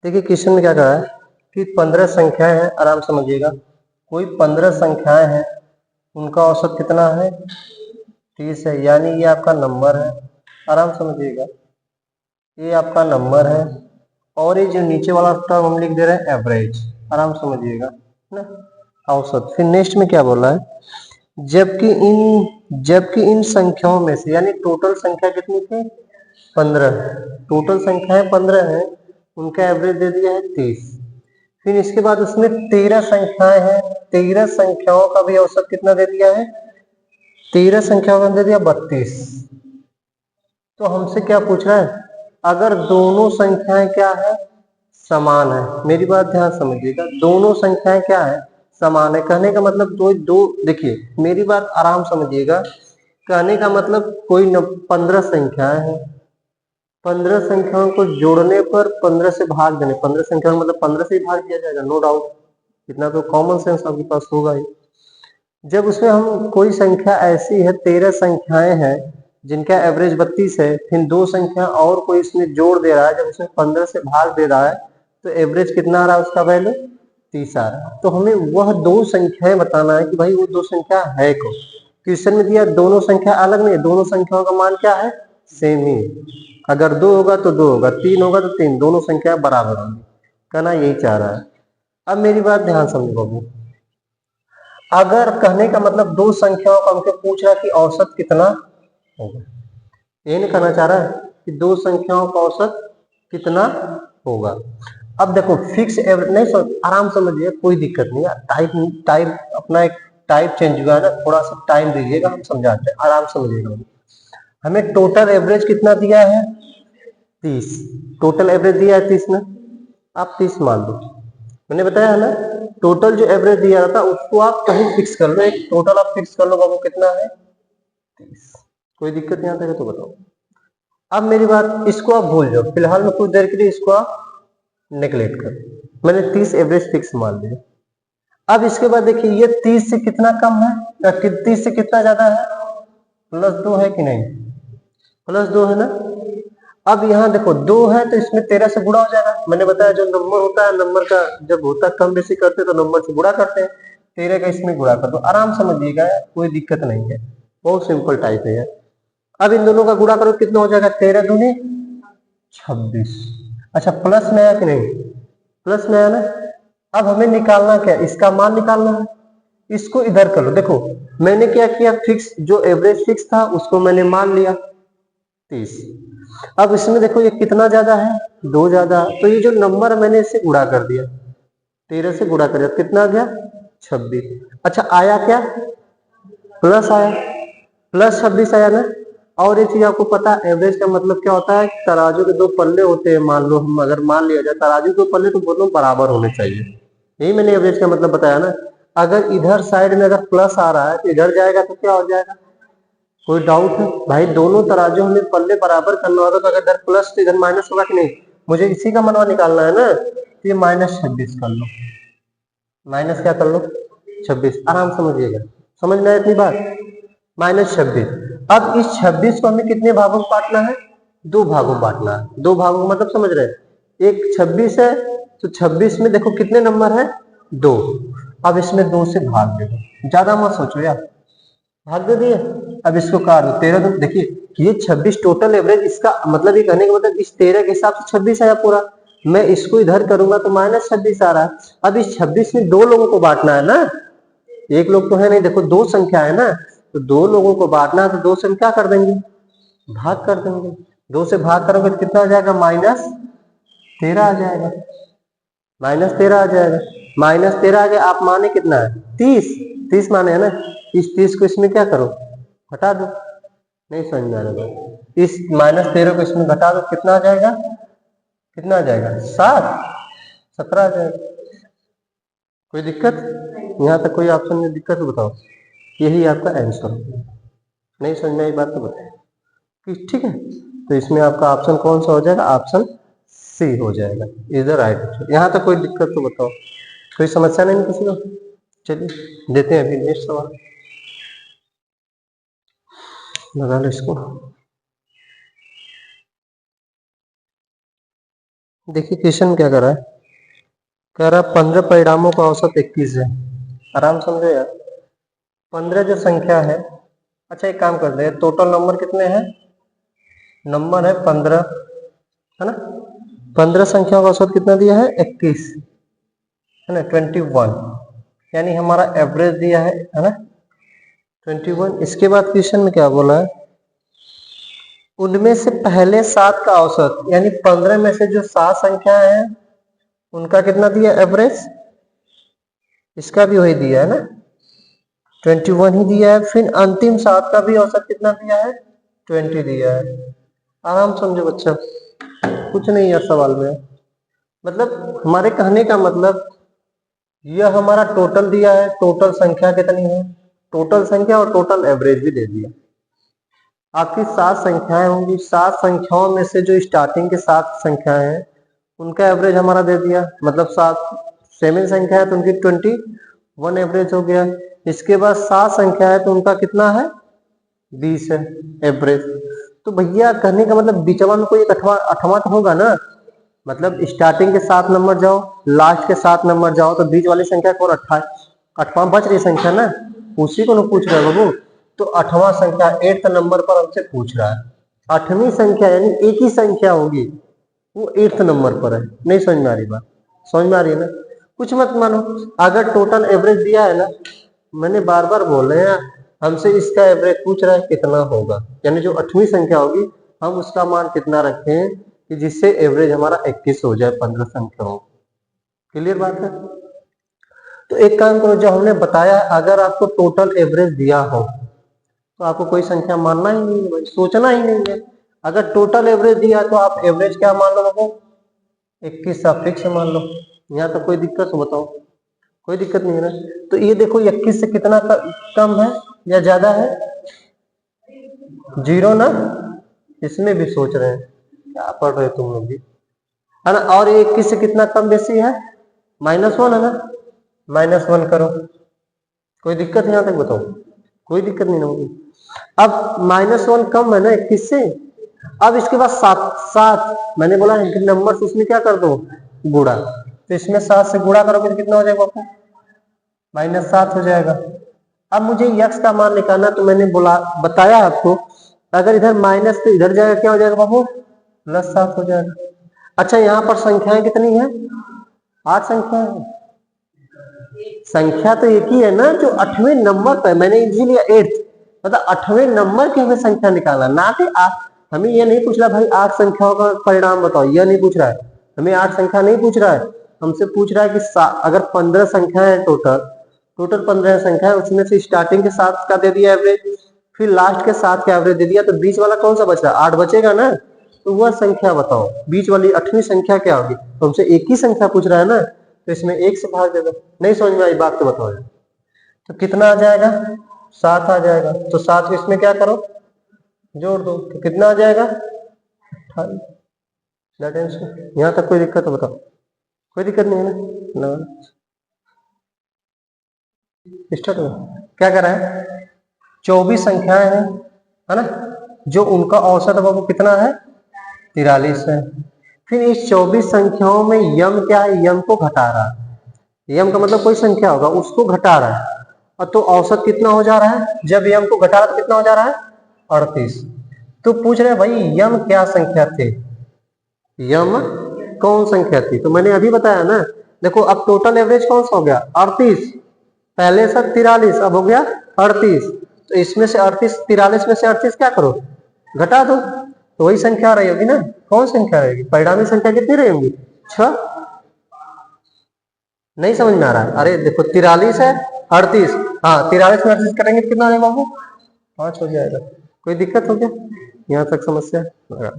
देखिए क्वेश्चन में क्या कहा है कि 15 संख्याएं हैं, आराम समझिएगा। कोई 15 संख्याएं हैं, उनका औसत कितना है 30 है, यानी ये आपका नंबर है। आराम समझिएगा, ये आपका नंबर है और ये जो नीचे वाला टर्म हम लिख दे रहे हैं एवरेज। आराम समझिएगा ना, औसत। फिर नेक्स्ट में क्या बोला है, जबकि इन संख्याओं में से, यानी टोटल संख्या कितनी थी 15, टोटल संख्याएं 15 हैं, उनका एवरेज दे दिया है 30। फिर इसके बाद उसमें 13 संख्याएं हैं, 13 संख्याओं का भी औसत कितना दे दिया है, 13 संख्याओं का दे दिया 32। तो हमसे क्या पूछ रहा है, अगर दोनों संख्याएं क्या है समान है। मेरी बात ध्यान समझिएगा, दोनों संख्याएं क्या है समान है। कहने का मतलब दो देखिए मेरी बात आराम समझिएगा, कहने का मतलब कोई 15 संख्याएं हैं, 15 संख्याओं को जोड़ने पर 15 से भाग देने, 15 संख्याओं मतलब 15 से ही भाग दिया जाएगा, नो डाउट। इतना तो कॉमन सेंस आपके पास होगा ही। जब उसमें हम कोई संख्या ऐसी है, 13 संख्याएं हैं जिनका एवरेज 32 है, फिर दो संख्या और कोई इसमें जोड़ दे रहा है, जब उसमें 15 से भाग दे रहा है तो एवरेज कितना आ रहा है उसका वैल्यू 30 आ रहा है। तो हमें वह दो संख्याएं बताना है कि भाई वो दो संख्या है कौन। क्वेश्चन में दिया दोनों संख्या अलग नहीं, दोनों संख्याओं का मान क्या है सेम ही। अगर 2 होगा तो 2 होगा, 3 होगा तो 3, दोनों संख्या बराबर होंगी। कहना यही चाह रहा है। अब मेरी बात ध्यान समझो बाबू, अगर कहने का मतलब दो संख्याओं का हमसे पूछ रहा है कि औसत कितना होगा, ये नहीं कहना चाह रहा है कि दो संख्याओं का औसत कितना होगा। अब देखो फिक्स एवरेज नहीं, आराम समझिए, कोई दिक्कत नहीं है। टाइप अपना एक टाइप चेंज हुआ है ना, थोड़ा सा टाइम दीजिएगा, हम समझाते हैं, आराम समझिएगा। हमें टोटल एवरेज कितना दिया है 30, टोटल एवरेज दिया है 30 में, आप 30 मान लो। मैंने बताया है ना, टोटल जो एवरेज दिया था उसको आप कहीं फिक्स कर लो, एक टोटल आप फिक्स कर लो बाबू, कितना है 30। कोई दिक्कत यहाँ तक है तो बताओ। अब मेरी बात, इसको आप भूल जाओ फिलहाल में, कुछ देर के लिए इसको आप नेगलेक्ट करो। मैंने 30 एवरेज फिक्स मान लिया। अब इसके बाद देखिए ये 30 से कितना कम है या 30 से कितना ज्यादा है, +2 है कि नहीं, +2 है ना। अब यहाँ देखो 2 है तो इसमें 13 से गुणा हो जाएगा। मैंने बताया जो नंबर होता है, नंबर का जब होता है कम बेसी करते हैं तो नंबर से गुणा करते हैं, 13 का इसमें गुणा कर दो। आराम समझिएगा, कोई दिक्कत नहीं है, बहुत सिंपल टाइप है यार। अब इन दोनों का गुणा करो, कितना हो जाएगा 13 दूनी 26। अच्छा प्लस में आया कि नहीं, प्लस में आया ना। अब हमें निकालना क्या, इसका मान निकालना है। इसको इधर कर लो, देखो मैंने क्या किया, फिक्स जो एवरेज फिक्स था उसको मैंने मान लिया 30। अब इसमें देखो ये कितना ज्यादा है 2 ज्यादा, तो ये जो नंबर मैंने इसे गुणा कर दिया, 13 से गुणा कर दिया, कितना आ गया 26। अच्छा आया क्या, प्लस आया, +26 आया ना। और एक चीज आपको पता है, एवरेज का मतलब क्या होता है, तराजू के दो पल्ले होते हैं। मान लो हम अगर मान लिया जाए तराजू के पल्ले तो दोनों बराबर होने चाहिए, यही मैंने एवरेज का मतलब बताया ना। अगर इधर साइड में अगर प्लस आ रहा है तो इधर जाएगा तो क्या हो जाएगा, कोई डाउट है भाई, दोनों तराजू हमें पल्ले बराबर करना होगा तो अगर इधर प्लस तो इधर माइनस होगा कि नहीं। मुझे इसी का मनवा निकालना है ना, तो ये -26 कर लो, माइनस क्या कर लो 26। आराम समझिएगा, समझ में आया इतनी बात, -26। अब इस 26 को हमें कितने भागों में बांटना है, 2 भागों में बांटना है। 2 भागों मतलब समझ रहे हैं, एक 26 है तो 26 में देखो कितने नंबर है 2। अब इसमें 2 से भाग दे दो, ज्यादा मत सोचो यार, भाग दे दिए। अब इसको काट दो, 13 तो देखिए ये 26 टोटल एवरेज, इसका मतलब ये कहने का मतलब इस 13 के हिसाब से 26 आया पूरा। मैं इसको इधर करूंगा तो -26 आ रहा है। अब इस 26 में 2 लोगों को बांटना है ना, एक लोग तो है नहीं, देखो 2 संख्या है ना, तो 2 लोगों को बांटना है तो 2 से हम क्या कर देंगे, भाग कर देंगे। 2 से भाग करोगे तो कितना आ जाएगा, -13 आ जाएगा, -13 आ जाएगा। -13 आ गया, आप माने कितना है 30, 30 माने है ना। इस 30 को इसमें क्या करो, हटा दो। नहीं समझ में आ रहा, इस -13 को इसमें घटा दो, कितना आ जाएगा, कितना आ जाएगा 7, 17 आ जाएगा। कोई दिक्कत यहाँ तक, कोई ऑप्शन में दिक्कत तो बताओ, यही आपका आंसर होगा। नहीं समझ में आई बात तो बताओ, ठीक है। तो इसमें आपका ऑप्शन कौन सा हो जाएगा, ऑप्शन सी हो जाएगा, इधर राइट। यहाँ तक कोई दिक्कत तो बताओ, कोई समस्या नहीं किसी को। चलिए देते हैं अभी नेक्स्ट सवाल, लगा लो इसको। देखिए क्वेश्चन क्या कर रहा है, कह रहा है 15 परिणामों का औसत 21 है। आराम समझो यार, 15 जो संख्या है, अच्छा एक काम करते हैं, टोटल नंबर कितने हैं, नंबर है 15, है ना। 15 संख्याओं का औसत कितना दिया है, 21, है ना, 21, यानी हमारा एवरेज दिया है ना 21। इसके बाद क्वेश्चन में क्या बोला है, उनमें से पहले 7 का औसत, यानी 15 में से जो 7 संख्या है उनका कितना दिया एवरेज, इसका भी वही दिया है ना 21 ही दिया है। फिर अंतिम 7 का भी औसत कितना दिया है, 20 दिया है। आराम समझो बच्चा, कुछ नहीं है सवाल में, मतलब हमारे कहने का मतलब यह हमारा टोटल दिया है, टोटल संख्या कितनी है, टोटल संख्या और टोटल एवरेज भी दे दिया। आपकी 7 संख्याएं होंगी, 7 संख्याओं में से जो स्टार्टिंग के 7 संख्याएं हैं उनका एवरेज हमारा दे दिया, मतलब 7 सेवन संख्या है तो उनकी 21 एवरेज हो गया। इसके बाद 7 संख्या है तो उनका कितना है, 20 है एवरेज। तो भैया कहने का मतलब बीचवा में कोई एक अठवां तो होगा ना, मतलब स्टार्टिंग के 7 नंबर जाओ, लास्ट के 7 नंबर जाओ, तो बीच वाली संख्या कौन, अठवां बच रही संख्या ना, उसी को ना पूछ रहा है बाबू। तो 8वां संख्या 8th नंबर पर हमसे पूछ रहा है, 8वीं संख्या यानी एक ही संख्या होगी वो 8th नंबर पर है। नहीं समझ में आ रही बात, समझ में आ रही है ना, कुछ मत मानो। अगर टोटल एवरेज दिया है ना, मैंने बार बार बोल रहे हैं, हमसे इसका एवरेज पूछ रहा है कितना होगा, यानी जो 8वीं संख्या होगी हम उसका मान कितना रखें कि जिससे एवरेज हमारा 21 हो जाए 15 संख्याओं। क्लियर बात है। तो एक काम करो, जो हमने बताया अगर आपको टोटल एवरेज दिया हो तो आपको कोई संख्या मानना ही नहीं है, सोचना ही नहीं है। अगर टोटल एवरेज दिया तो आप एवरेज क्या मान लो बाबू, 21 आप फिक्स मान लो। यहाँ तो कोई दिक्कत हो बताओ, कोई दिक्कत नहीं है ना। तो ये देखो 21 से कितना कम है या ज्यादा है, 0 ना, इसमें भी सोच रहे हैं क्या पढ़ रहे तुम लोग भी, है ना। और ये 21 से कितना कम बेसी है, -1 है ना, -1 करो, कोई दिक्कत यहाँ तक बताओ, कोई दिक्कत नहीं होगी। अब -1 कम है ना 21 से। अब इसके बाद 7 मैंने बोला है नंबर से इसमें क्या कर दो, गुणा, तो इसमें 7 से गुणा करोगे तो कितना हो जाएगा आपको, -7 हो जाएगा। अब मुझे यक्स का मान निकालना, तो मैंने बोला बताया आपको, अगर इधर माइनस तो इधर जाएगा क्या हो जाएगा बाबू, +7 हो जाएगा। अच्छा यहाँ पर संख्याएं कितनी है, 8 संख्या है। संख्या तो एक ही है ना, जो 8वें नंबर पर, मैंने इसीलिए 8th, मतलब 8वें नंबर की हमें संख्या निकालना, ना कि हमें ये नहीं पूछ रहा भाई 8 संख्याओं का परिणाम बताओ, यह नहीं पूछ रहा है हमें, 8 संख्या नहीं पूछ रहा है, हमसे पूछ रहा है कि अगर 15 संख्या है, टोटल 15 संख्या है, उसमें से स्टार्टिंग के 7 का दे दिया एवरेज, फिर लास्ट के 7 का एवरेज दे दिया, तो बीच वाला कौन सा बच रहा है, 8 बचेगा ना, तो वह संख्या बताओ, बीच वाली 8वीं संख्या क्या होगी। तो हमसे एक ही संख्या पूछ रहा है ना, तो इसमें 1 से भाग दे दो। नहीं समझ में आई बात तो बताओ, तो कितना आ जाएगा, 7 आ जाएगा। तो 7 को इसमें क्या करो, जोड़ दो, तो कितना आ जाएगा, 28। यहाँ तक कोई दिक्कत हो बताओ, कोई दिक्कत नहीं है ना। स्टार्ट हो, क्या कर रहा है, 24 संख्याएं हैं, है ना, जो उनका औसत बाबू कितना है, 43 है। फिर इस 24 संख्याओं में यम क्या है, यम को घटा रहा है, यम का मतलब कोई संख्या होगा उसको घटा रहा है, और तो औसत कितना हो जा रहा है, जब यम को घटा रहा है तो कितना हो जा रहा है, 38। तो पूछ रहे हैं भाई यम क्या संख्या थे, यम कौन संख्या थी, तो मैंने अभी बताया ना, देखो अब टोटल एवरेज कौन सा हो गया, 38, पहले से 43, अब हो गया 38, तो इसमें से 38, 43 में से 38 क्या करो, घटा दो, तो वही संख्या रही होगी ना, कौन संख्या रहेगी, परिणामी संख्या कितनी रहेगी, 6। नहीं समझ में आ रहा है, अरे देखो 43 है 38, हाँ 43 में 38 करेंगे कितना आ जाएगा बाबू, 5 हो जाएगा। कोई दिक्कत हो क्या, यहाँ तक समस्या है।